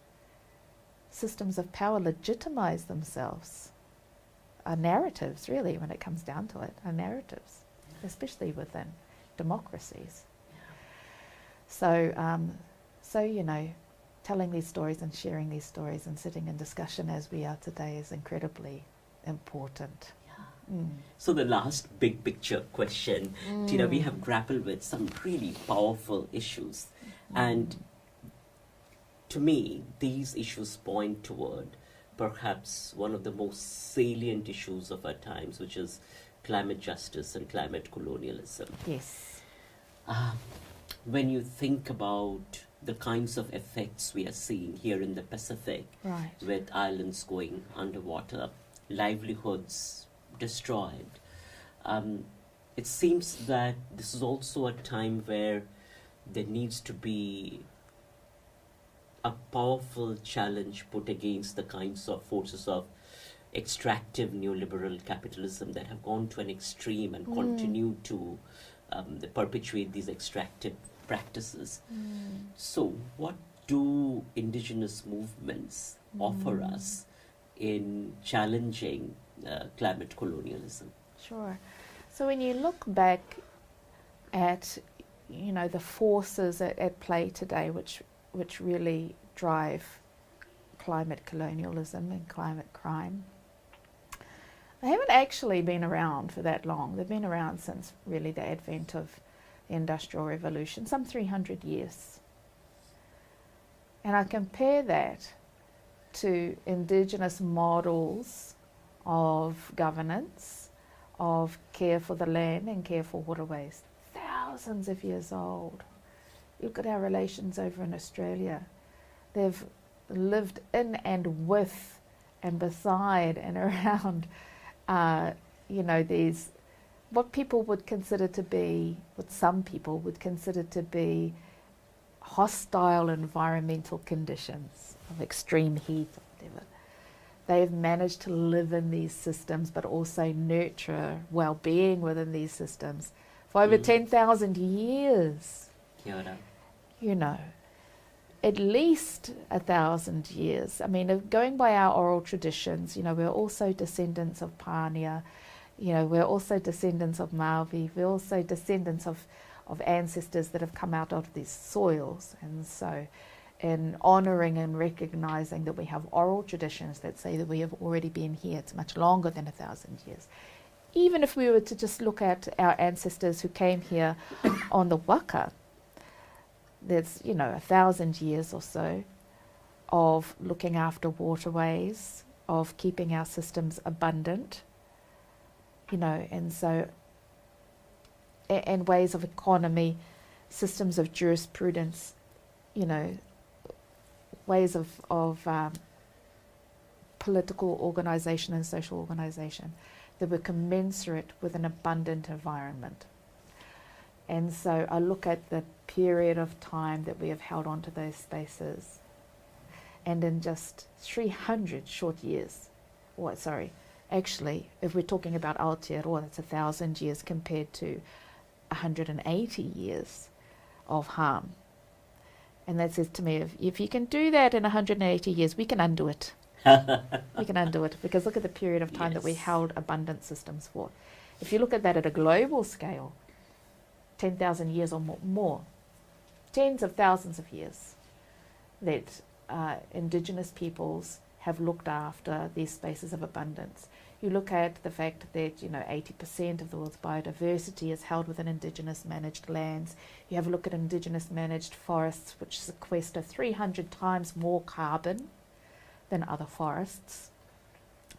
[SPEAKER 2] systems of power legitimize themselves. Our narratives, really, when it comes down to it, our narratives, especially within democracies. So, telling these stories and sharing these stories and sitting in discussion as we are today is incredibly important.
[SPEAKER 1] So the last big picture question, Tina, we have grappled with some really powerful issues, and to me, these issues point toward perhaps one of the most salient issues of our times, which is climate justice and climate colonialism.
[SPEAKER 2] Yes.
[SPEAKER 1] When you think about the kinds of effects we are seeing here in the Pacific,
[SPEAKER 2] right,
[SPEAKER 1] with islands going underwater, livelihoods destroyed, it seems that this is also a time where there needs to be a powerful challenge put against the kinds of forces of extractive neoliberal capitalism that have gone to an extreme and continue to perpetuate these extractive practices. So what do indigenous movements offer us in challenging climate colonialism?
[SPEAKER 2] Sure. So when you look back at, the forces at play today which really drive climate colonialism and climate crime. They haven't actually been around for that long. They've been around since really the advent of the Industrial Revolution, some 300 years. And I compare that to indigenous models of governance, of care for the land and care for waterways, thousands of years old. Look at our relations over in Australia. They've lived in and with and beside and around, these, what people would consider to be, what some people would consider to be hostile environmental conditions of extreme heat or whatever. They've managed to live in these systems but also nurture well-being within these systems for over 10,000 years.
[SPEAKER 1] Kia ora.
[SPEAKER 2] You know, at least 1,000 years. I mean, going by our oral traditions, we're also descendants of Pānia, we're also descendants of Maori, we're also descendants of ancestors that have come out of these soils. And so in honouring and recognising that we have oral traditions that say that we have already been here, it's much longer than 1,000 years. Even if we were to just look at our ancestors who came here on the waka, there's 1,000 years or so of looking after waterways, of keeping our systems abundant, and so, and ways of economy, systems of jurisprudence, ways of political organisation and social organisation that were commensurate with an abundant environment. And so I look at the period of time that we have held on to those spaces, and in just 300 short years, actually, if we're talking about Aotearoa, that's 1,000 years compared to 180 years of harm. And that says to me, if you can do that in 180 years, we can undo it. We can undo it, because look at the period of time that we held abundant systems for. If you look at that at a global scale, 10,000 years or more, tens of thousands of years that indigenous peoples have looked after these spaces of abundance. You look at the fact that 80% of the world's biodiversity is held within indigenous managed lands. You have a look at indigenous managed forests, which sequester 300 times more carbon than other forests.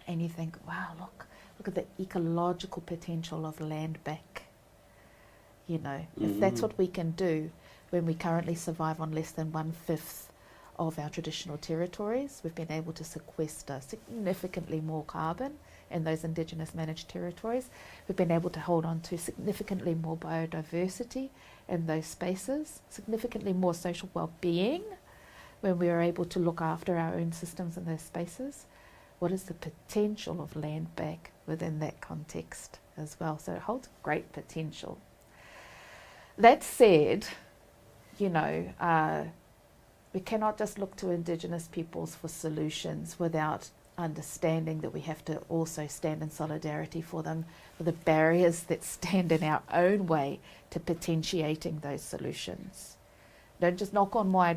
[SPEAKER 2] And you think, wow, look at the ecological potential of land back. If that's what we can do when we currently survive on less than 1/5 of our traditional territories, we've been able to sequester significantly more carbon in those indigenous managed territories. We've been able to hold on to significantly more biodiversity in those spaces, significantly more social well-being when we are able to look after our own systems in those spaces. What is the potential of land back within that context as well? So it holds great potential. That said, we cannot just look to indigenous peoples for solutions without understanding that we have to also stand in solidarity for them, for the barriers that stand in our own way to potentiating those solutions. Don't just knock on my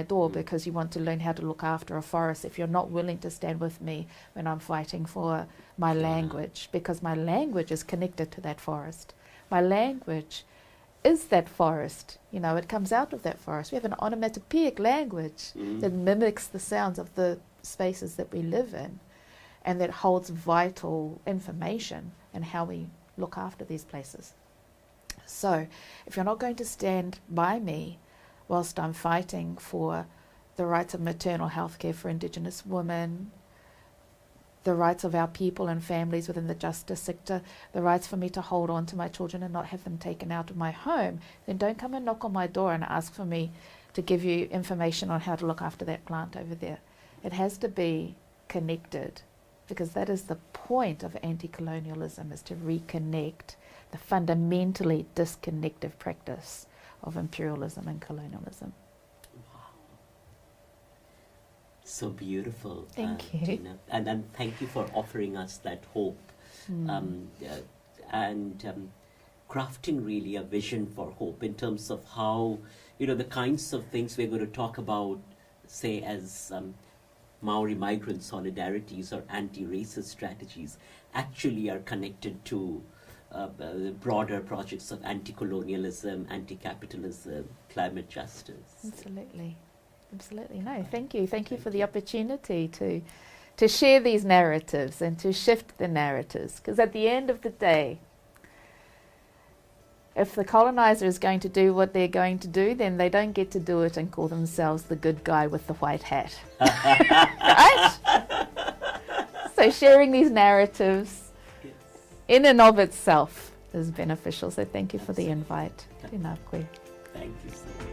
[SPEAKER 2] door because you want to learn how to look after a forest if you're not willing to stand with me when I'm fighting for my language, because my language is connected to that forest. My language is that forest. It comes out of that forest. We have an onomatopoeic language that mimics the sounds of the spaces that we live in, and that holds vital information in how we look after these places. So if you're not going to stand by me whilst I'm fighting for the rights of maternal health care for Indigenous women, the rights of our people and families within the justice sector, the rights for me to hold on to my children and not have them taken out of my home, then don't come and knock on my door and ask for me to give you information on how to look after that plant over there. It has to be connected, because that is the point of anti-colonialism, is to reconnect the fundamentally disconnected practice of imperialism and colonialism.
[SPEAKER 1] So beautiful.
[SPEAKER 2] Thank you.
[SPEAKER 1] Tina. And thank you for offering us that hope and crafting really a vision for hope in terms of how, the kinds of things we're going to talk about, say, as Maori migrant solidarities or anti-racist strategies actually are connected to broader projects of anti-colonialism, anti-capitalism, climate justice.
[SPEAKER 2] Absolutely. Absolutely. No, thank you. Thank you for the opportunity to share these narratives and to shift the narratives. Because at the end of the day, if the colonizer is going to do what they're going to do, then they don't get to do it and call themselves the good guy with the white hat. Right? So sharing these narratives in and of itself is beneficial. So thank you for the invite.
[SPEAKER 1] Thank you so much.